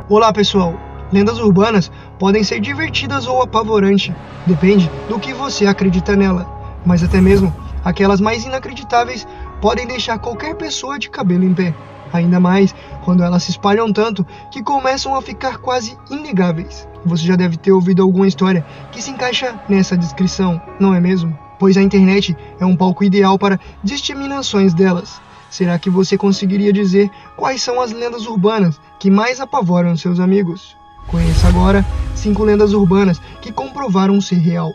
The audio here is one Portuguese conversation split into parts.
Olá pessoal, lendas urbanas podem ser divertidas ou apavorantes, depende do que você acredita nela, mas até mesmo aquelas mais inacreditáveis podem deixar qualquer pessoa de cabelo em pé, ainda mais quando elas se espalham tanto que começam a ficar quase inegáveis. Você já deve ter ouvido alguma história que se encaixa nessa descrição, não é mesmo? Pois a internet é um palco ideal para disseminações delas. Será que você conseguiria dizer quais são as lendas urbanas que mais apavoram seus amigos? Conheça agora 5 lendas urbanas que comprovaram ser real.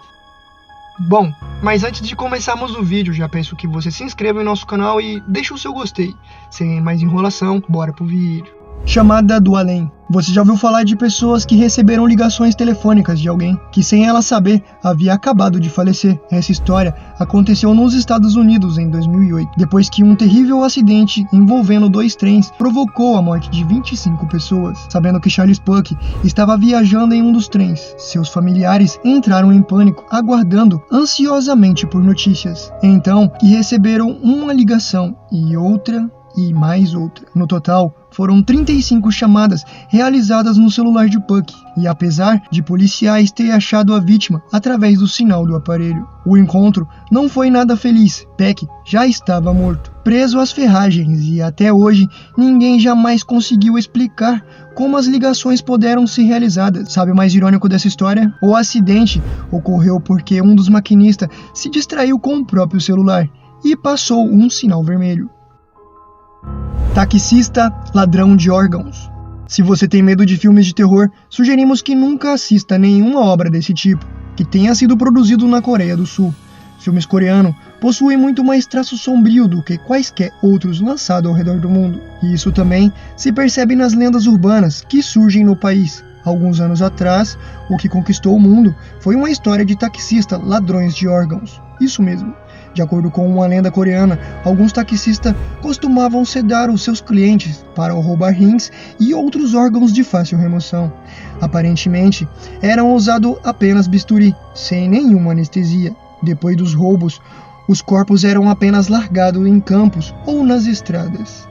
Bom, mas antes de começarmos o vídeo, já peço que você se inscreva em nosso canal e deixe o seu gostei. Sem mais enrolação, bora pro vídeo. Chamada do além. Você já ouviu falar de pessoas que receberam ligações telefônicas de alguém que, sem ela saber, havia acabado de falecer? Essa história aconteceu nos Estados Unidos em 2008, depois que um terrível acidente envolvendo 2 trens provocou a morte de 25 pessoas. Sabendo que Charles Puck estava viajando em um dos trens, seus familiares entraram em pânico, aguardando ansiosamente por notícias. Então, que receberam uma ligação e outra e mais outra. No total, foram 35 chamadas realizadas no celular de Puck, e apesar de policiais terem achado a vítima através do sinal do aparelho, o encontro não foi nada feliz. Peck já estava morto, preso às ferragens, e até hoje ninguém jamais conseguiu explicar como as ligações puderam ser realizadas. Sabe o mais irônico dessa história? O acidente ocorreu porque um dos maquinistas se distraiu com o próprio celular e passou um sinal vermelho. Taxista ladrão de órgãos. Se você tem medo de filmes de terror, sugerimos que nunca assista nenhuma obra desse tipo, que tenha sido produzido na Coreia do Sul. Filmes coreanos possuem muito mais traço sombrio do que quaisquer outros lançados ao redor do mundo. E isso também se percebe nas lendas urbanas que surgem no país. Alguns anos atrás, o que conquistou o mundo foi uma história de taxistas ladrões de órgãos. Isso mesmo. De acordo com uma lenda coreana, alguns taxistas costumavam sedar os seus clientes para roubar rins e outros órgãos de fácil remoção. Aparentemente, eram usados apenas bisturi, sem nenhuma anestesia. Depois dos roubos, os corpos eram apenas largados em campos ou nas estradas.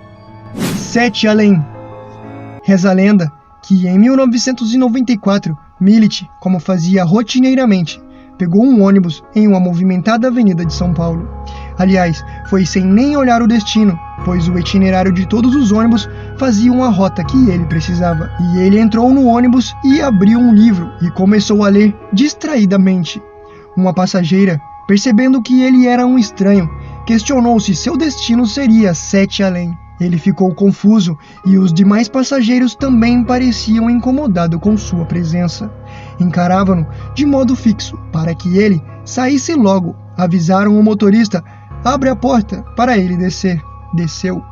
7 além. Reza a lenda que em 1994, Millet, como fazia rotineiramente, pegou um ônibus em uma movimentada avenida de São Paulo. Aliás, foi sem nem olhar o destino, pois o itinerário de todos os ônibus fazia uma rota que ele precisava. E ele entrou no ônibus e abriu um livro e começou a ler distraidamente. Uma passageira, percebendo que ele era um estranho, questionou se seu destino seria 7 além. Ele ficou confuso e os demais passageiros também pareciam incomodados com sua presença. Encaravam-no de modo fixo para que ele saísse logo. Avisaram o motorista: abre a porta para ele descer. Desceu.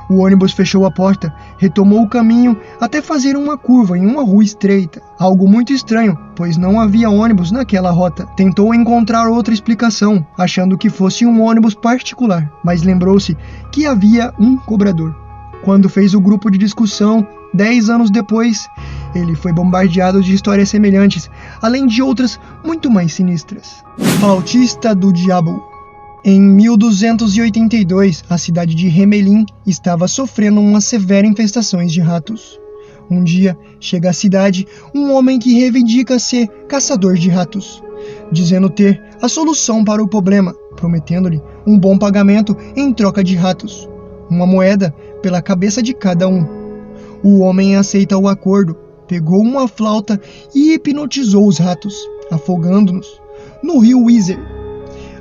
O ônibus fechou a porta, retomou o caminho até fazer uma curva em uma rua estreita. Algo muito estranho, pois não havia ônibus naquela rota. Tentou encontrar outra explicação, achando que fosse um ônibus particular, mas lembrou-se que havia um cobrador. Quando fez o grupo de discussão, 10 anos depois, ele foi bombardeado de histórias semelhantes, além de outras muito mais sinistras. Flautista do Diabo. Em 1282, a cidade de Remelin estava sofrendo uma severa infestação de ratos. Um dia, chega à cidade um homem que reivindica ser caçador de ratos, dizendo ter a solução para o problema, prometendo-lhe um bom pagamento em troca de ratos, uma moeda pela cabeça de cada um. O homem aceita o acordo, pegou uma flauta e hipnotizou os ratos, afogando-nos no rio Weser.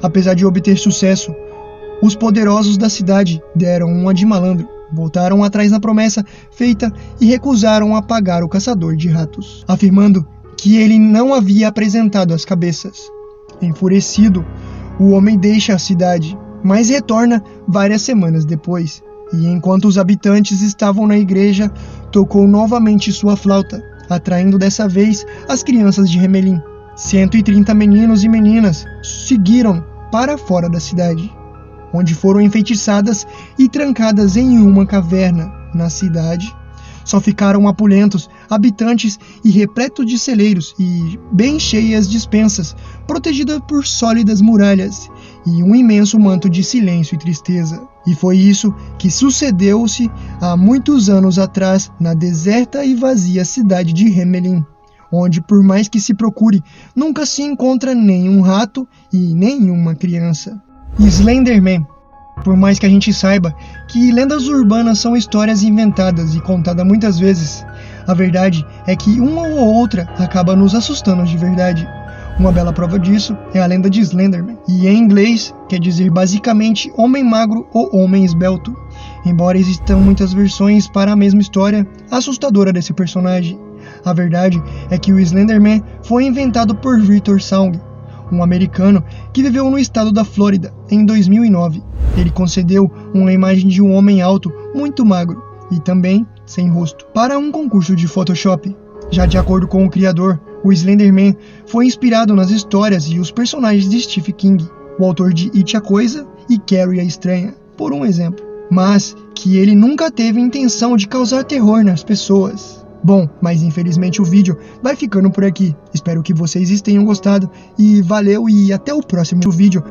Apesar de obter sucesso, os poderosos da cidade deram uma de malandro, voltaram atrás na promessa feita e recusaram a pagar o caçador de ratos, afirmando que ele não havia apresentado as cabeças. Enfurecido, o homem deixa a cidade, mas retorna várias semanas depois, e enquanto os habitantes estavam na igreja, tocou novamente sua flauta, atraindo dessa vez as crianças de Remelin. 130 meninos e meninas seguiram para fora da cidade, onde foram enfeitiçadas e trancadas em uma caverna. Na cidade, só ficaram apulentos, habitantes e repletos de celeiros e bem cheias despensas, protegidas por sólidas muralhas e um imenso manto de silêncio e tristeza. E foi isso que sucedeu-se há muitos anos atrás na deserta e vazia cidade de Hamelin, onde, por mais que se procure, nunca se encontra nenhum rato e nenhuma criança. Slenderman. Por mais que a gente saiba que lendas urbanas são histórias inventadas e contadas muitas vezes, a verdade é que uma ou outra acaba nos assustando de verdade. Uma bela prova disso é a lenda de Slenderman, e em inglês quer dizer basicamente homem magro ou homem esbelto, embora existam muitas versões para a mesma história assustadora desse personagem. A verdade é que o Slenderman foi inventado por Victor Salm, um americano que viveu no estado da Flórida em 2009. Ele concedeu uma imagem de um homem alto, muito magro e também sem rosto, para um concurso de Photoshop. Já de acordo com o criador, o Slenderman foi inspirado nas histórias e os personagens de Stephen King, o autor de It a Coisa e Carrie a Estranha, por um exemplo, mas que ele nunca teve intenção de causar terror nas pessoas. Bom, mas infelizmente o vídeo vai ficando por aqui. Espero que vocês tenham gostado e valeu e até o próximo vídeo.